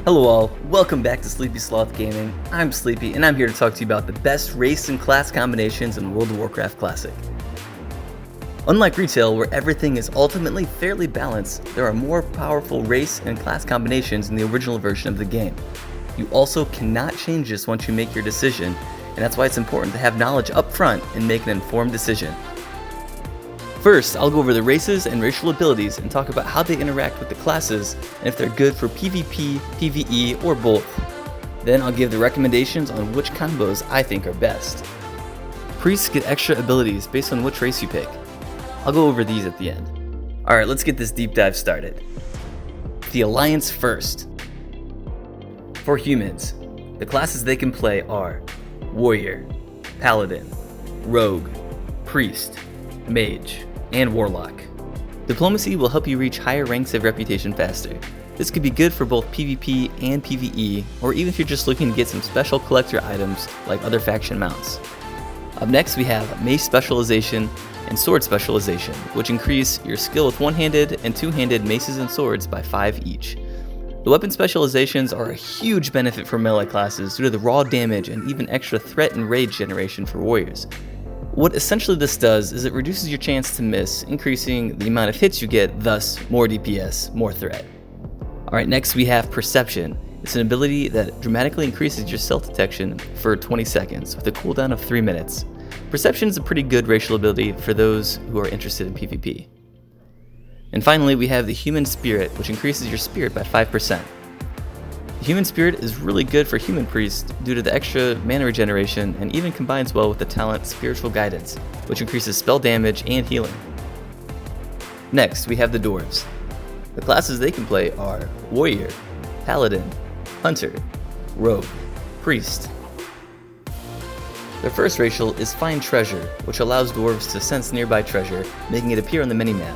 Hello all, welcome back to Sleepy Sloth Gaming. I'm Sleepy and I'm here to talk to you about the best race and class combinations in World of Warcraft Classic. Unlike retail, where everything is ultimately fairly balanced, there are more powerful race and class combinations in the original version of the game. You also cannot change this once you make your decision, and that's why it's important to have knowledge up front and make an informed decision. First, I'll go over the races and racial abilities and talk about how they interact with the classes and if they're good for PvP, PvE, or both. Then I'll give the recommendations on which combos I think are best. Priests get extra abilities based on which race you pick. I'll go over these at the end. Alright, let's get this deep dive started. The Alliance first. For humans, the classes they can play are Warrior, Paladin, Rogue, Priest, Mage, and Warlock. Diplomacy will help you reach higher ranks of reputation faster. This could be good for both PvP and PvE, or even if you're just looking to get some special collector items like other faction mounts. Up next we have Mace Specialization and Sword Specialization, which increase your skill with one-handed and two-handed maces and swords by 5 each. The weapon specializations are a huge benefit for melee classes due to the raw damage and even extra threat and rage generation for warriors. What essentially this does is it reduces your chance to miss, increasing the amount of hits you get, thus more DPS, more threat. Alright, next we have Perception. It's an ability that dramatically increases your stealth detection for 20 seconds with a cooldown of 3 minutes. Perception is a pretty good racial ability for those who are interested in PvP. And finally we have the Human Spirit, which increases your spirit by 5%. The Human Spirit is really good for human priests due to the extra mana regeneration and even combines well with the talent Spiritual Guidance, which increases spell damage and healing. Next, we have the Dwarves. The classes they can play are Warrior, Paladin, Hunter, Rogue, Priest. Their first racial is Find Treasure, which allows dwarves to sense nearby treasure, making it appear on the minimap.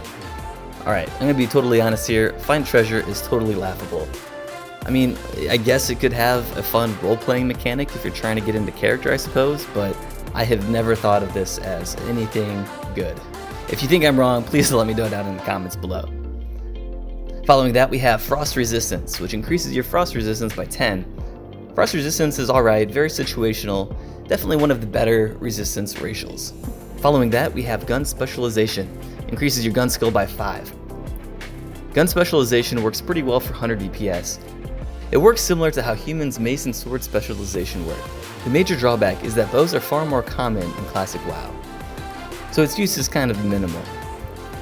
Alright, I'm gonna be totally honest here, Find Treasure is totally laughable. I mean, I guess it could have a fun role-playing mechanic if you're trying to get into character, I suppose, but I have never thought of this as anything good. If you think I'm wrong, please let me know down in the comments below. Following that, we have Frost Resistance, which increases your frost resistance by 10. Frost Resistance is alright, very situational, definitely one of the better resistance racials. Following that, we have Gun Specialization, increases your gun skill by 5. Gun Specialization works pretty well for Hunter DPS. It works similar to how humans' mace and sword specialization work. The major drawback is that bows are far more common in classic WoW, so its use is kind of minimal.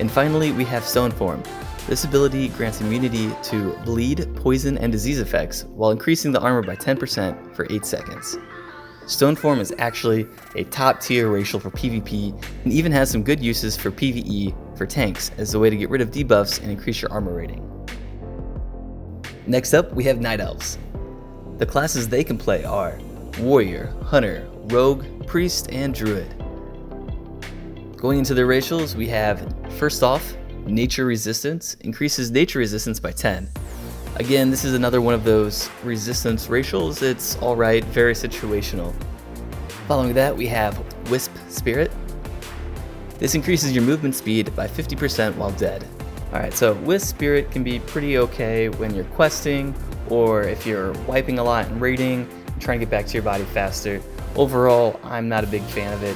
And finally, we have Stone Form. This ability grants immunity to bleed, poison, and disease effects while increasing the armor by 10% for 8 seconds. Stone Form is actually a top tier racial for PvP and even has some good uses for PvE for tanks as a way to get rid of debuffs and increase your armor rating. Next up, we have Night Elves. The classes they can play are Warrior, Hunter, Rogue, Priest, and Druid. Going into their racials, we have, first off, Nature Resistance, increases nature resistance by 10. Again, this is another one of those resistance racials, it's alright, very situational. Following that, we have Wisp Spirit. This increases your movement speed by 50% while dead. Alright, so Wisp Spirit can be pretty okay when you're questing, or if you're wiping a lot and raiding, and trying to get back to your body faster. Overall, I'm not a big fan of it.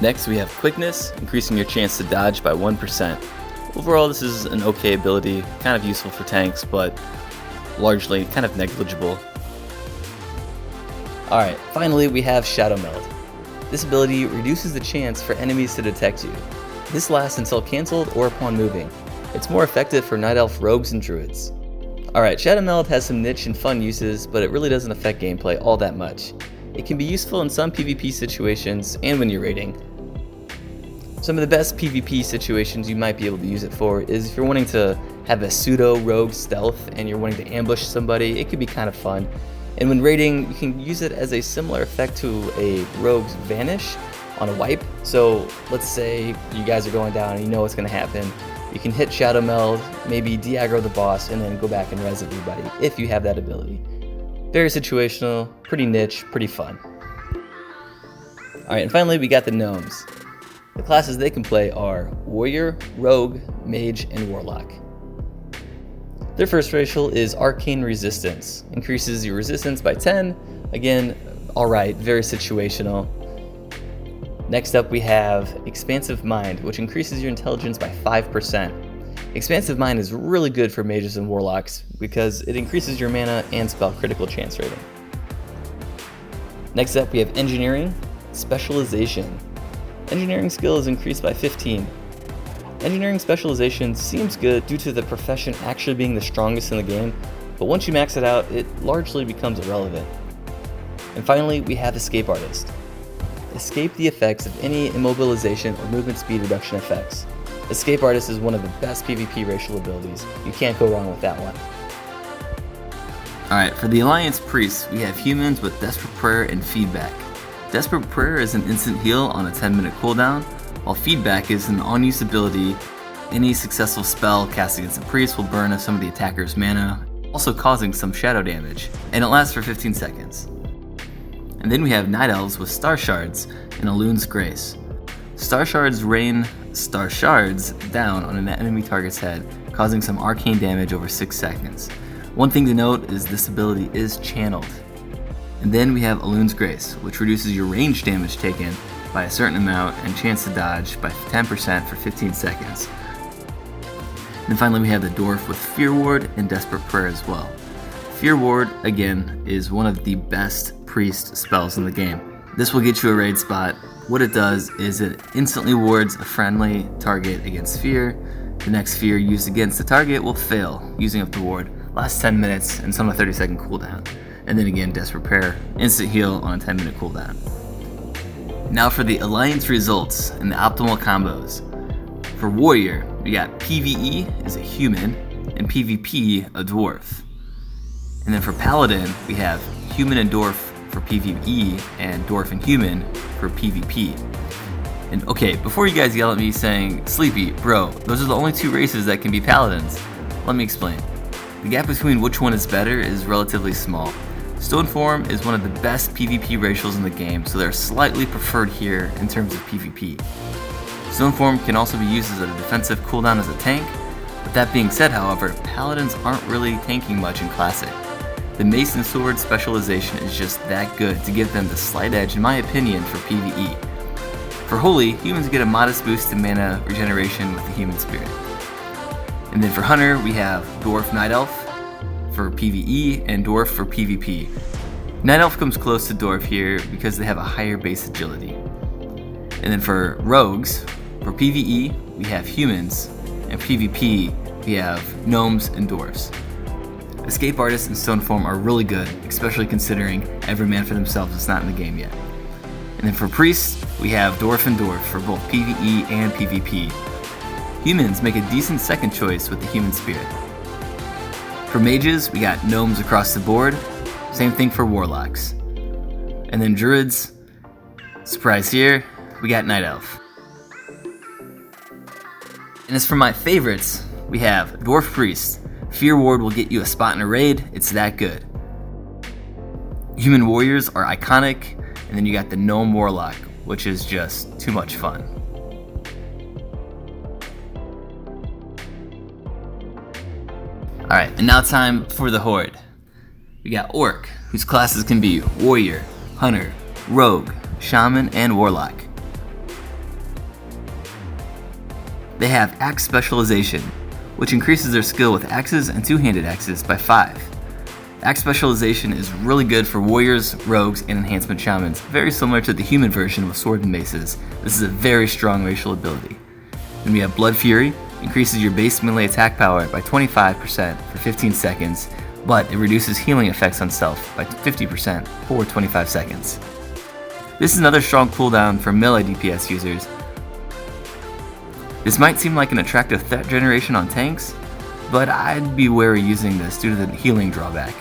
Next, we have Quickness, increasing your chance to dodge by 1%. Overall, this is an okay ability, kind of useful for tanks, but largely kind of negligible. Alright, finally we have Shadow Meld. This ability reduces the chance for enemies to detect you. This lasts until cancelled or upon moving. It's more effective for Night Elf rogues and druids. Alright, Shadow Meld has some niche and fun uses, but it really doesn't affect gameplay all that much. It can be useful in some PvP situations and when you're raiding. Some of the best PvP situations you might be able to use it for is if you're wanting to have a pseudo rogue stealth and you're wanting to ambush somebody, it could be kind of fun. And when raiding, you can use it as a similar effect to a rogue's vanish on a wipe. So let's say you guys are going down and you know what's going to happen. You can hit Shadow Meld, maybe de-aggro the boss, and then go back and res everybody if you have that ability. Very situational, pretty niche, pretty fun. Alright, and finally we got the Gnomes. The classes they can play are Warrior, Rogue, Mage, and Warlock. Their first racial is Arcane Resistance. Increases your resistance by 10. Again, alright, very situational. Next up we have Expansive Mind, which increases your intelligence by 5%. Expansive Mind is really good for mages and warlocks because it increases your mana and spell critical chance rating. Next up we have Engineering Specialization. Engineering skill is increased by 15. Engineering Specialization seems good due to the profession actually being the strongest in the game, but once you max it out, it largely becomes irrelevant. And finally, we have Escape Artist. Escape the effects of any immobilization or movement speed reduction effects. Escape Artist is one of the best PvP racial abilities. You can't go wrong with that one. Alright, for the Alliance Priests, we have humans with Desperate Prayer and Feedback. Desperate Prayer is an instant heal on a 10-minute cooldown, while Feedback is an on-use ability. Any successful spell cast against a priest will burn some of the attacker's mana, also causing some shadow damage, and it lasts for 15 seconds. And then we have Night Elves with Star Shards and Alun's Grace. Star Shards rain Star Shards down on an enemy target's head, causing some arcane damage over 6 seconds. One thing to note is this ability is channeled. And then we have Alun's Grace, which reduces your range damage taken by a certain amount and chance to dodge by 10% for 15 seconds. And finally we have the Dwarf with Fear Ward and Desperate Prayer as well. Fear Ward, again, is one of the best priest spells in the game. This will get you a raid spot. What it does is it instantly wards a friendly target against fear. The next fear used against the target will fail, using up the ward. Lasts 10 minutes and some a 30-second cooldown. And then again, Desperate Prayer, instant heal on a 10-minute cooldown. Now for the Alliance results and the optimal combos. For Warrior, we got PvE is a human, and PvP a dwarf. And then for Paladin, we have human and dwarf for PvE, and dwarf and human for PvP. And okay, before you guys yell at me saying, Sleepy, bro, those are the only two races that can be Paladins, let me explain. The gap between which one is better is relatively small. Stoneform is one of the best PvP racials in the game, so they're slightly preferred here in terms of PvP. Stoneform can also be used as a defensive cooldown as a tank. With that being said, however, Paladins aren't really tanking much in Classic. The Mace and Sword specialization is just that good to give them the slight edge, in my opinion, for PvE. For Holy, humans get a modest boost in mana regeneration with the Human Spirit. And then for Hunter, we have Dwarf Night Elf for PvE and Dwarf for PvP. Night Elf comes close to Dwarf here because they have a higher base agility. And then for Rogues, for PvE, we have humans, and PvP, we have gnomes and dwarves. Escape Artists and Stoneform are really good, especially considering every man for themselves is not in the game yet. And then for Priests, we have Dwarf and Dwarf for both PvE and PvP. Humans make a decent second choice with the Human Spirit. For Mages, we got Gnomes across the board, same thing for Warlocks. And then Druids, surprise here, we got Night Elf. And as for my favorites, we have Dwarf Priest. Fear Ward will get you a spot in a raid, it's that good. Human Warriors are iconic, and then you got the Gnome Warlock, which is just too much fun. Alright, and now time for the Horde. We got Orc, whose classes can be Warrior, Hunter, Rogue, Shaman, and Warlock. They have Axe Specialization, which increases their skill with axes and two-handed axes by 5. Axe Specialization is really good for warriors, rogues, and enhancement shamans, very similar to the human version with sword and maces. This is a very strong racial ability. Then we have Blood Fury, increases your base melee attack power by 25% for 15 seconds, but it reduces healing effects on self by 50% for 25 seconds. This is another strong cooldown for melee DPS users. This might seem like an attractive threat generation on tanks, but I'd be wary using this due to the healing drawback.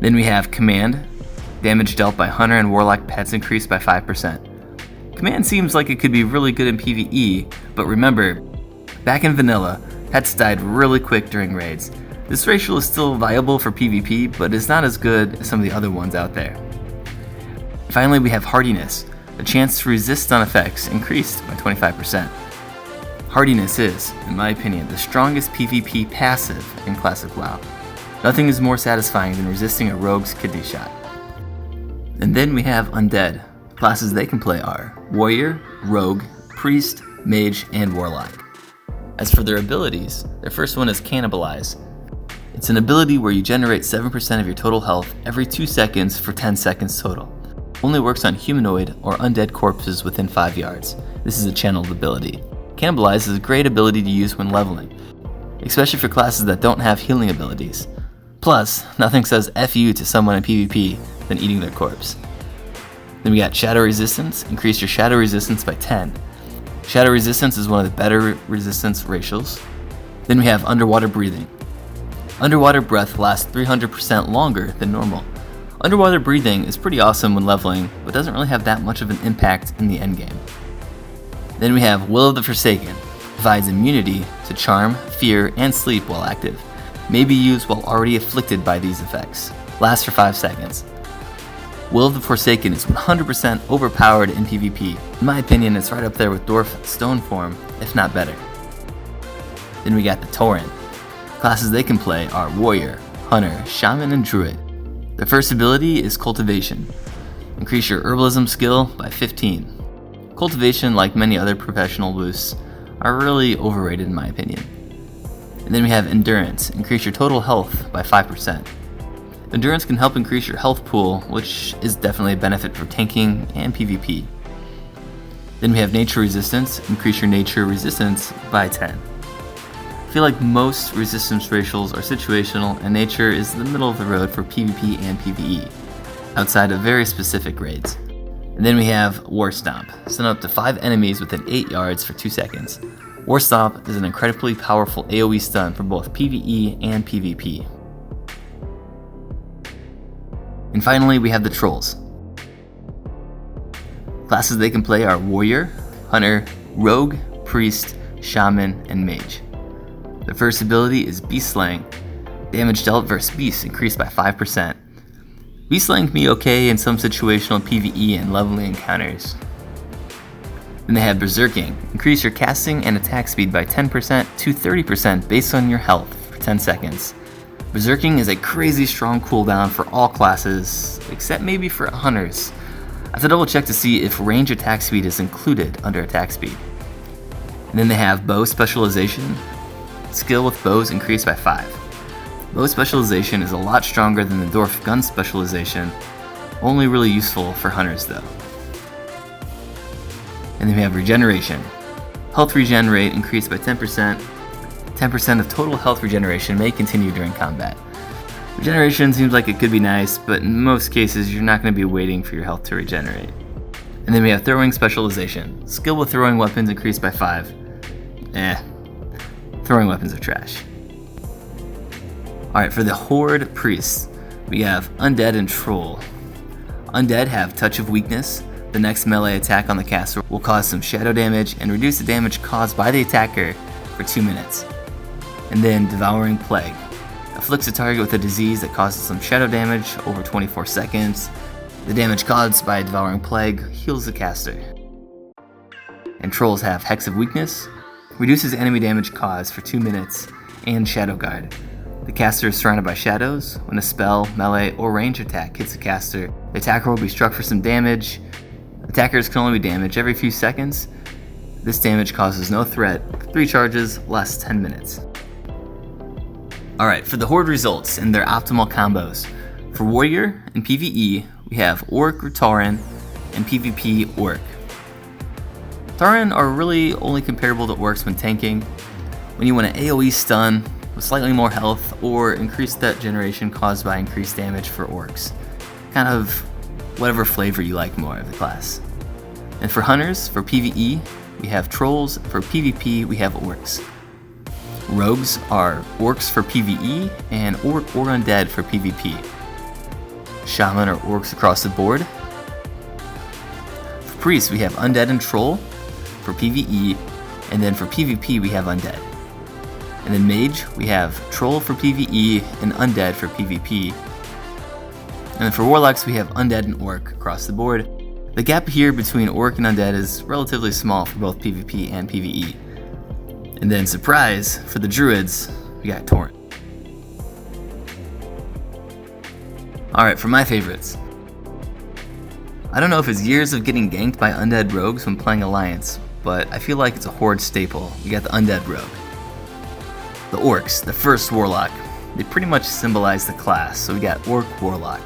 Then we have Command, damage dealt by Hunter and Warlock pets increased by 5%. Command seems like it could be really good in PvE, but remember, back in vanilla, pets died really quick during raids. This racial is still viable for PvP, but it's not as good as some of the other ones out there. Finally, we have Hardiness. The chance to resist stun effects increased by 25%. Hardiness is, in my opinion, the strongest PvP passive in Classic WoW. Nothing is more satisfying than resisting a rogue's kidney shot. And then we have Undead. Classes they can play are Warrior, Rogue, Priest, Mage, and Warlock. As for their abilities, their first one is Cannibalize. It's an ability where you generate 7% of your total health every 2 seconds for 10 seconds total. Only works on humanoid or undead corpses within 5 yards. This is a channeled ability. Cannibalize is a great ability to use when leveling, especially for classes that don't have healing abilities. Plus, nothing says F you to someone in PvP than eating their corpse. Then we got Shadow Resistance. Increase your Shadow Resistance by 10. Shadow Resistance is one of the better resistance ratios. Then we have Underwater Breathing. Underwater breath lasts 300% longer than normal. Underwater breathing is pretty awesome when leveling, but doesn't really have that much of an impact in the endgame. Then we have Will of the Forsaken. Provides immunity to charm, fear, and sleep while active. May be used while already afflicted by these effects. Lasts for 5 seconds. Will of the Forsaken is 100% overpowered in PvP. In my opinion, it's right up there with Dwarf Stone Form, if not better. Then we got the Tauren. Classes they can play are Warrior, Hunter, Shaman, and Druid. Their first ability is Cultivation. Increase your Herbalism skill by 15. Cultivation, like many other professional boosts, are really overrated in my opinion. And then we have Endurance. Increase your total health by 5%. Endurance can help increase your health pool, which is definitely a benefit for tanking and PvP. Then we have Nature Resistance. Increase your Nature Resistance by 10. I feel like most resistance ratios are situational, and Nature is the middle of the road for PvP and PvE, outside of very specific raids. And then we have War Stomp. Stun up to 5 enemies within 8 yards for 2 seconds. War Stomp is an incredibly powerful AoE stun for both PvE and PvP. And finally, we have the Trolls. Classes they can play are Warrior, Hunter, Rogue, Priest, Shaman, and Mage. Their first ability is Beast Slaying. Damage dealt versus beasts increased by 5%. Beast Slaying can be okay in some situational PvE and leveling encounters. Then they have Berserking. Increase your casting and attack speed by 10% to 30% based on your health for 10 seconds. Berserking is a crazy strong cooldown for all classes, except maybe for hunters. I have to double check to see if range attack speed is included under attack speed. And then they have Bow Specialization. Skill with bows increased by 5. Bow Specialization is a lot stronger than the Dwarf Gun Specialization, only really useful for hunters though. And then we have Regeneration. Health regen rate increased by 10%. 10% of total health regeneration may continue during combat. Regeneration seems like it could be nice, but in most cases you're not going to be waiting for your health to regenerate. And then we have Throwing Specialization. Skill with throwing weapons increased by 5. Throwing weapons are trash. Alright, for the Horde Priests, we have Undead and Troll. Undead have Touch of Weakness. The next melee attack on the caster will cause some shadow damage and reduce the damage caused by the attacker for 2 minutes. And then Devouring Plague. Afflicts a target with a disease that causes some shadow damage over 24 seconds. The damage caused by Devouring Plague heals the caster. And Trolls have Hex of Weakness. Reduces enemy damage caused for 2 minutes, and Shadow Guard. The caster is surrounded by shadows. When a spell, melee, or range attack hits the caster, the attacker will be struck for some damage. Attackers can only be damaged every few seconds. This damage causes no threat. 3 charges, lasts 10 minutes. Alright, for the Horde results and their optimal combos. For Warrior and PvE, we have Orc or Tauren, and PvP Orc. Tauren are really only comparable to Orcs when tanking. When you want an AoE stun with slightly more health or increase that generation caused by increased damage for Orcs. Kind of whatever flavor you like more of the class. And for Hunters, for PvE, we have Trolls. For PvP, we have Orcs. Rogues are Orcs for PvE and Orc or Undead for PvP. Shaman are Orcs across the board. For Priests, we have Undead and Troll for PvE, and then for PvP we have Undead. And then Mage, we have Troll for PvE and Undead for PvP. And then for Warlocks, we have Undead and Orc across the board. The gap here between Orc and Undead is relatively small for both PvP and PvE. And then surprise, for the druids, we got Torrent. Alright, for my favorites. I don't know if it's years of getting ganked by undead rogues when playing Alliance, but I feel like it's a Horde staple. We got the undead rogue. The orcs, the first warlock. They pretty much symbolize the class, so we got orc warlock.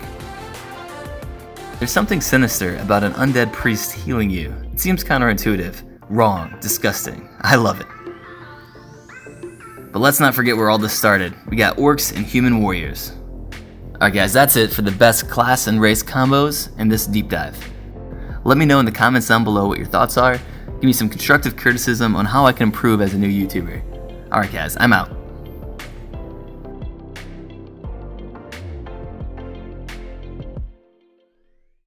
There's something sinister about an undead priest healing you. It seems counterintuitive, wrong, disgusting. I love it. But let's not forget where all this started. We got orcs and human warriors. Alright guys, that's it for the best class and race combos in this deep dive. Let me know in the comments down below what your thoughts are. Give me some constructive criticism on how I can improve as a new YouTuber. Alright guys, I'm out.